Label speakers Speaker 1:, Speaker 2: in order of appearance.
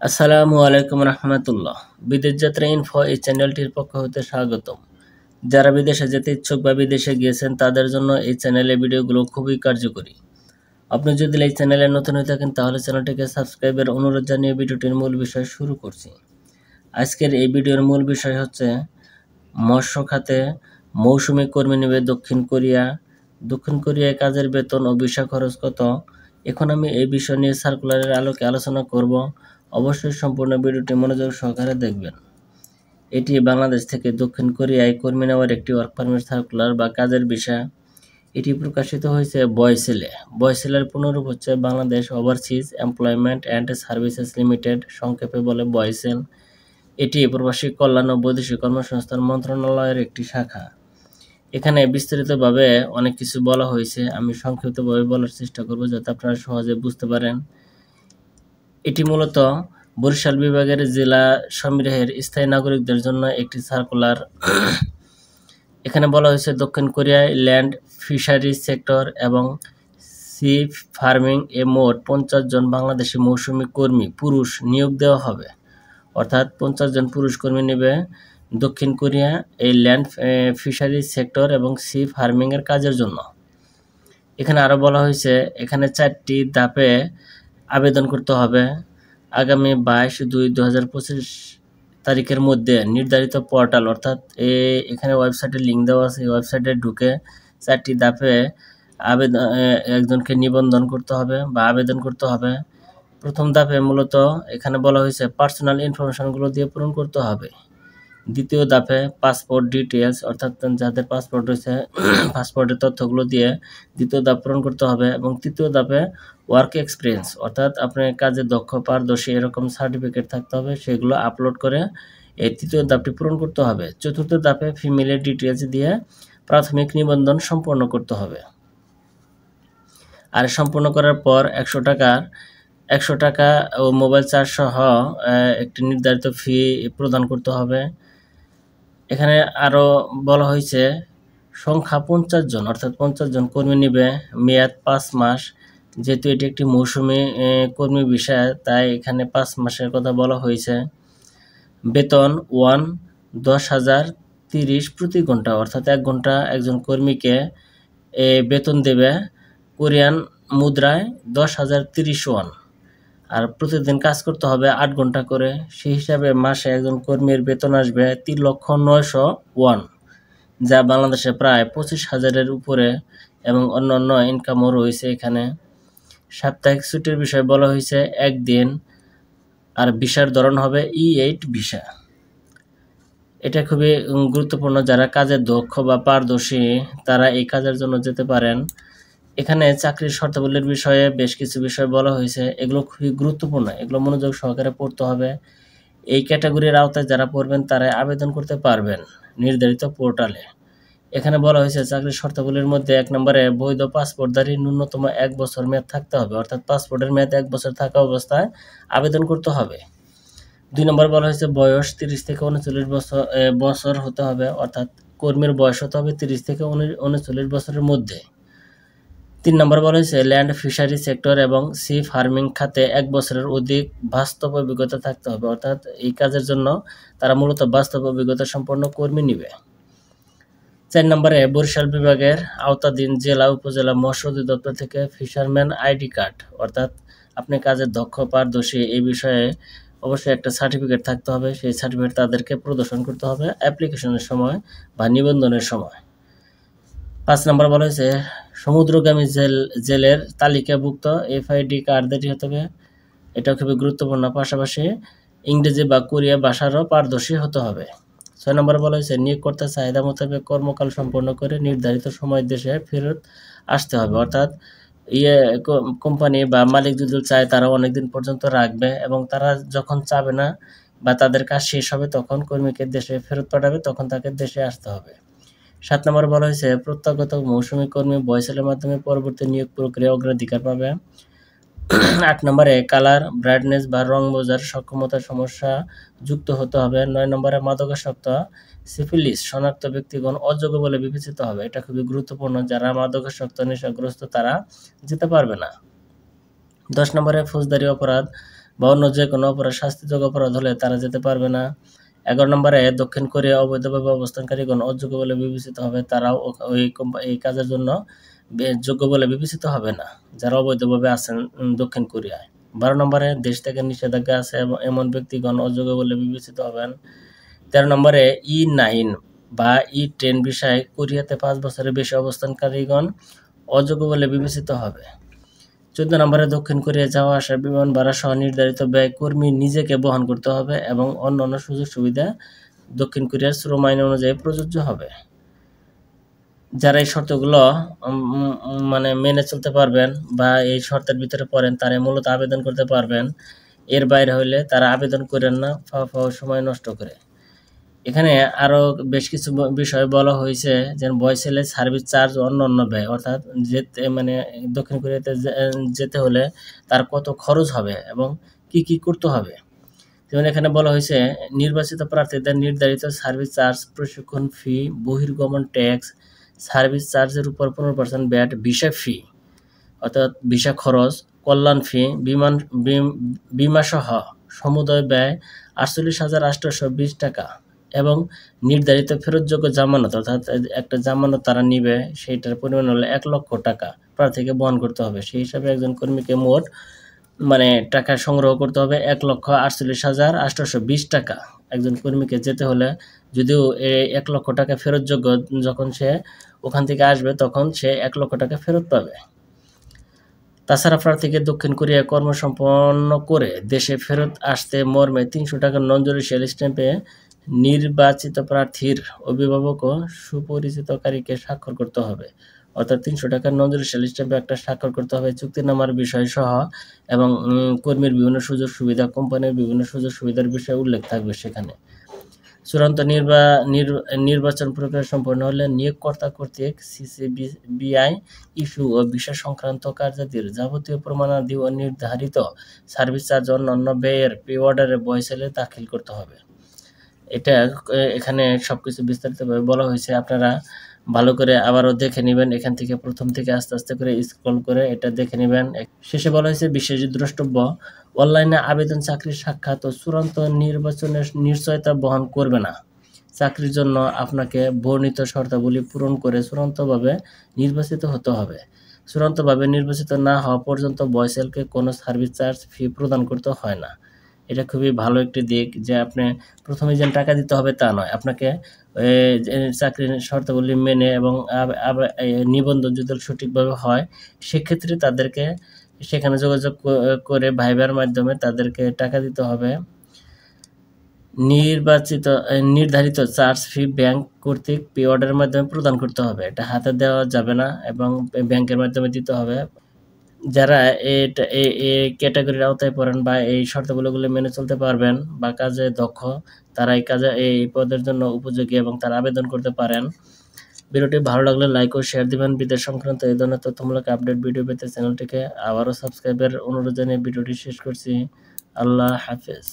Speaker 1: আসসালামু আলাইকুম রহমতুল্লাহ। বিদেশ যাত্রা ইনফো এই চ্যানেলটির পক্ষ হতে স্বাগতম। যারা বিদেশে যেতে ইচ্ছুক বা বিদেশে গিয়েছেন তাদের জন্য এই চ্যানেলের ভিডিওগুলো খুবই কার্যকরী। আপনি যদি এই চ্যানেলে নতুন হয়ে থাকেন তাহলে চ্যানেলটিকে সাবস্ক্রাইবের অনুরোধ জানিয়ে ভিডিওটির মূল বিষয় শুরু করছি। আজকের এই ভিডিওর মূল বিষয় হচ্ছে মৎস্য খাতে মৌসুমি কর্মী নেবে দক্ষিণ কোরিয়া। দক্ষিণ কোরিয়ায় কাজের বেতন ও ভিসা খরচ কত? এখন আমি এই বিষয় নিয়ে সার্কুলারের আলোকে আলোচনা করব। অবশ্যই সম্পূর্ণ ভিডিওটি মনোযোগ সহকারে দেখবেন। এটি বাংলাদেশ থেকে দক্ষিণ কোরিয়ায় কর্মী নেওয়ার একটি ওয়ার্ক পারমিট সার্কুলার বা কাজের ভিসা। এটি প্রকাশিত হয়েছে বয়সেলে। বয়সেলের পুনরূপ হচ্ছে Bangladesh overseas employment and services limited, সংক্ষেপে বলে বয়সেল। এটি প্রবাসী কল্যাণ ও বৈদেশিক কর্মসংস্থান মন্ত্রণালয়ের একটি শাখা। এখানে বিস্তারিতভাবে অনেক কিছু বলা হয়েছে, আমি সংক্ষিপ্তভাবে বলার চেষ্টা করব যাতে আপনারা সহজে বুঝতে পারেন। এটি মূলত বরিশাল বিভাগের জেলা সমীহের স্থায়ী নাগরিকদের জন্য একটি সার্কুলার। এখানে বলা হয়েছে দক্ষিণ কোরিয়ায় ল্যান্ড ফিশারিজ সেক্টর এবং সি ফার্মিং এ মোট 50 জন বাংলাদেশি মৌসুমি কর্মী পুরুষ নিয়োগ দেওয়া হবে। অর্থাৎ 50 জন পুরুষ কর্মী নেবে দক্ষিণ কোরিয়া এই ল্যান্ড ফিশারিজ সেক্টর এবং সি ফার্মিংয়ের কাজের জন্য। এখানে আরও বলা হয়েছে এখানে 4টি ধাপে আবেদন করতে হবে। আগামী 22/2/2025 তারিখের মধ্যে নির্ধারিত পোর্টাল অর্থাৎ এখানে ওয়েবসাইটের লিঙ্ক দেওয়া আছে, এই ওয়েবসাইটে ঢুকে 4টি ধাপে একজনকে নিবন্ধন করতে হবে বা আবেদন করতে হবে। প্রথম ধাপে মূলত এখানে বলা হয়েছে পার্সোনাল ইনফরমেশনগুলো দিয়ে পূরণ করতে হবে। দ্বিতীয় ধাপে পাসপোর্ট ডিটেলস অর্থাৎ যাদের পাসপোর্ট রয়েছে পাসপোর্টের তথ্যগুলো দিয়ে দ্বিতীয় ধাপ পূরণ করতে হবে। এবং তৃতীয় ধাপে ওয়ার্ক এক্সপিরিয়েন্স অর্থাৎ আপনার কাজে দক্ষ পারদর্শী এরকম সার্টিফিকেট থাকতে হবে, সেগুলো আপলোড করে এই তৃতীয় ধাপটি পূরণ করতে হবে। চতুর্থ ধাপে ফিমেলের ডিটেলস দিয়ে প্রাথমিক নিবন্ধন সম্পন্ন করতে হবে। আর সম্পূর্ণ করার পর 100 টাকা ও মোবাইল চার্জ সহ একটি নির্ধারিত ফি প্রদান করতে হবে। এখানে আরও বলা হয়েছে সংখ্যা 50 জন অর্থাৎ 50 জন কর্মী নেবে, মেয়াদ 5 মাস। যেহেতু এটি একটি মৌসুমি কর্মী বিষয় তাই এখানে 5 মাসের কথা বলা হয়েছে। বেতন 10,030 প্রতি ঘন্টা অর্থাৎ 1 ঘন্টা একজন কর্মীকে বেতন দেবে কোরিয়ান মুদ্রায় 10,030 ওয়ান। আর প্রতিদিন কাজ করতে হবে 8 ঘন্টা করে। সেই হিসাবে মাসে একজন কর্মীর বেতন আসবে 3,900,000 ওয়ান, যা বাংলাদেশে প্রায় 25,000-এর উপরে। এবং অন্যান্য ইনকামও রয়েছে এখানে। সাপ্তাহিক ছুটির বিষয়ে বলা হয়েছে 1 দিন। আর ভিসার ধরন হবে E8 ভিসা। এটা খুবই গুরুত্বপূর্ণ, যারা কাজে দক্ষ বা পারদর্শী তারা এই কাজের জন্য যেতে পারেন। এখানে চাকরির শর্তাবলীর বিষয়ে বেশ কিছু বিষয় বলা হয়েছে, এগুলো খুবই গুরুত্বপূর্ণ, এগুলো মনোযোগ সহকারে পড়তে হবে। এই ক্যাটাগরির আওতায় যারা পড়বেন তারা আবেদন করতে পারবেন নির্ধারিত পোর্টালে। এখানে বলা হয়েছে চাকরির শর্তাবলীর মধ্যে 1 নম্বরে বৈধ পাসপোর্টধারী ন্যূনতম 1 বছর মেয়াদ থাকতে হবে, অর্থাৎ পাসপোর্টের মেয়াদ 1 বছর থাকা অবস্থায় আবেদন করতে হবে। 2 নম্বর বলা হয়েছে বয়স 30 থেকে 39 বছর হতে হবে, অর্থাৎ কর্মীর বয়স হতে হবে 30 থেকে 39 বছরের মধ্যে। 3 নম্বর বলা হয়েছে ল্যান্ড ফিশারি সেক্টর এবং সি ফার্মিং খাতে 1 বছরের অধিক বাস্তব অভিজ্ঞতা থাকতে হবে, অর্থাৎ এই কাজের জন্য তারা মূলত বাস্তব অভিজ্ঞতা সম্পন্ন কর্মী নেবে। 4 নম্বরে বরিশাল বিভাগের আওতাধীন জেলা উপজেলা মৎস্য অধিদপ্তর থেকে ফিশারম্যান আইডি কার্ড, অর্থাৎ আপনি কাজের দক্ষ পারদর্শী এই বিষয়ে অবশ্যই একটা সার্টিফিকেট থাকতে হবে, সেই সার্টিফিকেট তাদেরকে প্রদর্শন করতে হবে অ্যাপ্লিকেশনের সময় বা নিবন্ধনের সময়। 5 নম্বর বলা হয়েছে সমুদ্রগামী জেলের তালিকাভুক্ত FID কার্ডধারী হতে হবে, এটা খুবই গুরুত্বপূর্ণ। পাশাপাশি ইংরেজি বা কোরিয়া ভাষারও পারদর্শী হতে হবে। 6 নম্বর বলা হয়েছে নিয়োগকর্তার চাহিদা মোতাবেক কর্মকাল সম্পন্ন করে নির্ধারিত সময় দেশে ফেরত আসতে হবে, অর্থাৎ কোম্পানি বা মালিক যদি চায় তারা অনেকদিন পর্যন্ত রাখবে এবং তারা যখন চাবে না বা তাদের কাজ শেষ হবে তখন কর্মীকে দেশে ফেরত পাঠাবে, তখন তাকে দেশে আসতে হবে। 7 নম্বর বলা হয়েছে প্রত্যাগত মৌসুমি কর্মী বয়সেলের মাধ্যমে পরবর্তী নিয়োগ প্রক্রিয়া অগ্রাধিকার পাবে। 8 নম্বরে কালার ব্রাইটনেস বা রং বোঝার সক্ষমতার সমস্যা যুক্ত হতে হবে। 9 নম্বরে মাদকাসক্ত সিফিলিস শনাক্ত ব্যক্তিগণ অযোগ্য বলে বিবেচিত হবে, এটা খুবই গুরুত্বপূর্ণ, যারা মাদকাসক্ত নেশাগ্রস্ত তারা যেতে পারবে না। 10 নম্বরে ফৌজদারি অপরাধ বা অন্য যে কোনো অপরাধ শাস্তিযোগ্য অপরাধ হলে তারা যেতে পারবে না। 11 নম্বরে দক্ষিণ কোরিয়া অবৈধভাবে অবস্থানকারীগণ অযোগ্য বলে বিবেচিত হবে, তারাও এই কাজের জন্য যোগ্য বলে বিবেচিত হবে না যারা অবৈধভাবে আছেন দক্ষিণ কোরিয়ায়। 12 নম্বরে দেশ থেকে নিষেধাজ্ঞা আছে এবং এমন ব্যক্তিগণ অযোগ্য বলে বিবেচিত হবেন। 13 নম্বরে E9 বা E10 ভিসায় কোরিয়াতে 5 বছরের বেশি অবস্থানকারীগণ অযোগ্য বলে বিবেচিত হবে। 14 নম্বরে দক্ষিণ কোরিয়া যাওয়া আসার বিমান ভাড়া সহ নির্ধারিত ব্যয় কর্মী নিজেকে বহন করতে হবে এবং অন্যান্য সুযোগ সুবিধা দক্ষিণ কোরিয়ার শ্রম আইন অনুযায়ী প্রযোজ্য হবে। যারা এই শর্তগুলো মানে মেনে চলতে পারবেন বা এই শর্তের ভিতরে পড়েন তারা মূলত আবেদন করতে পারবেন। এর বাইরে হইলে তারা আবেদন করেন না সময় নষ্ট করে। এখানে আরও বেশ কিছু বিষয় বলা হয়েছে, যেন বয়সেলে সার্ভিস চার্জ অন্য ব্যয়, অর্থাৎ যেতে মানে দক্ষিণ কোরিয়াতে যেতে হলে তার কত খরচ হবে এবং কি করতে হবে। যেমন এখানে বলা হয়েছে নির্বাচিত প্রার্থীদের নির্ধারিত সার্ভিস চার্জ, প্রশিক্ষণ ফি, বহির্গমন ট্যাক্স, সার্ভিস চার্জের উপর 15% ব্যাট, ভিসা ফি অর্থাৎ ভিসা খরচ, কল্যাণ ফি, বিমাসহ সমুদয় ব্যয় 48,820 টাকা এবং নির্ধারিত ফেরতযোগ্য জামানত, অর্থাৎ একটা জামানত তারা নিবে সেইটার পরিমাণ হলো 1 লক্ষ টাকা প্রার্থীকে বহন করতে হবে। সেই হিসাবে একজন কর্মীকে মোট টাকা সংগ্রহ করতে হবে 1,48,820 টাকা একজন কর্মীকে যেতে হলে। যদিও এই 1 লক্ষ টাকা ফেরতযোগ্য, যখন সে ওখান থেকে আসবে তখন সে 1 লক্ষ টাকা ফেরত পাবে। তাছাড়া প্রার্থীকে দক্ষিণ কোরিয়া কর্মসম্পন্ন করে দেশে ফেরত আসতে মর্মে 300 টাকার নন জুডিশিয়াল স্ট্যাম্পে নির্বাচিত প্রার্থীর অভিভাবক ও সুপরিচিতকারীকে স্বাক্ষর করতে হবে। অর্থাৎ 300 টাকার নন জুডিশিয়াল স্ট্যাম্পে একটা স্বাক্ষর করতে হবে চুক্তিনামার বিষয় সহ, এবং কর্মীর বিভিন্ন সুযোগ সুবিধা, কোম্পানির বিভিন্ন সুযোগ সুবিধার বিষয়ে উল্লেখ থাকবে সেখানে। চূড়ান্ত নির্বাচন প্রক্রিয়া সম্পন্ন হলে নিয়োগকর্তা কর্তৃক সিসিবিআই ইস্যু ও ভিসা সংক্রান্ত কার্যাদির যাবতীয় প্রমাণাদি ও নির্ধারিত সার্ভিস চার্জ অন্যান্য ব্যয়ের পে অর্ডারে বয়সেলে দাখিল করতে হবে। এটা এখানে সবকিছু বিস্তারিতভাবে বলা হয়েছে, আপনারা ভালো করে আবারও দেখে নেবেন। এখান থেকে প্রথম থেকে আস্তে আস্তে করে স্ক্রল করে এটা দেখে নেবেন। শেষে বলা হয়েছে বিশেষ দ্রষ্টব্য, অনলাইনে আবেদন চাকরির সাক্ষাৎ ও চূড়ান্ত নির্বাচনের নিশ্চয়তা বহন করবে না। চাকরির জন্য আপনাকে বর্ণিত শর্তাবলী পূরণ করে চূড়ান্তভাবে নির্বাচিত হতে হবে। চূড়ান্তভাবে নির্বাচিত না হওয়া পর্যন্ত বয়সেলকে কোনো সার্ভিস চার্জ ফি প্রদান করতে হয় না। এটা খুবই ভালো একটি দিক যে আপনি প্রথমে যে টাকা দিতে হবে তা নয়, আপনাকে চাকরির শর্তাবলী মেনে এবং নিবন্ধন যদি সঠিকভাবে হয় সেক্ষেত্রে তাদেরকে সেখানে যোগাযোগ করে ভাইবার মাধ্যমে তাদেরকে টাকা দিতে হবে। নির্ধারিত চার্জ ফি ব্যাংক কর্তৃক পে অর্ডারের মাধ্যমে প্রদান করতে হবে। এটা হাতে দেওয়া যাবে না এবং ব্যাংকের মাধ্যমে দিতে হবে। যারা এই ক্যাটাগরির আওতায় পড়েন বা এই শর্তাবলীগুলো মেনে চলতে পারবেন বা কাজে দক্ষ, তারা এই পদের জন্য উপযোগী এবং তারা আবেদন করতে পারেন। ভিডিওটি ভালো লাগলে লাইক ও শেয়ার দিবেন। বিদেশ সংক্রান্ত এই ধরনের তথ্যমূলক আপডেট ভিডিও পেতে চ্যানেলটিকে আবারও সাবস্ক্রাইবের অনুরোধ জানিয়ে ভিডিওটি শেষ করছি। আল্লাহ হাফেজ।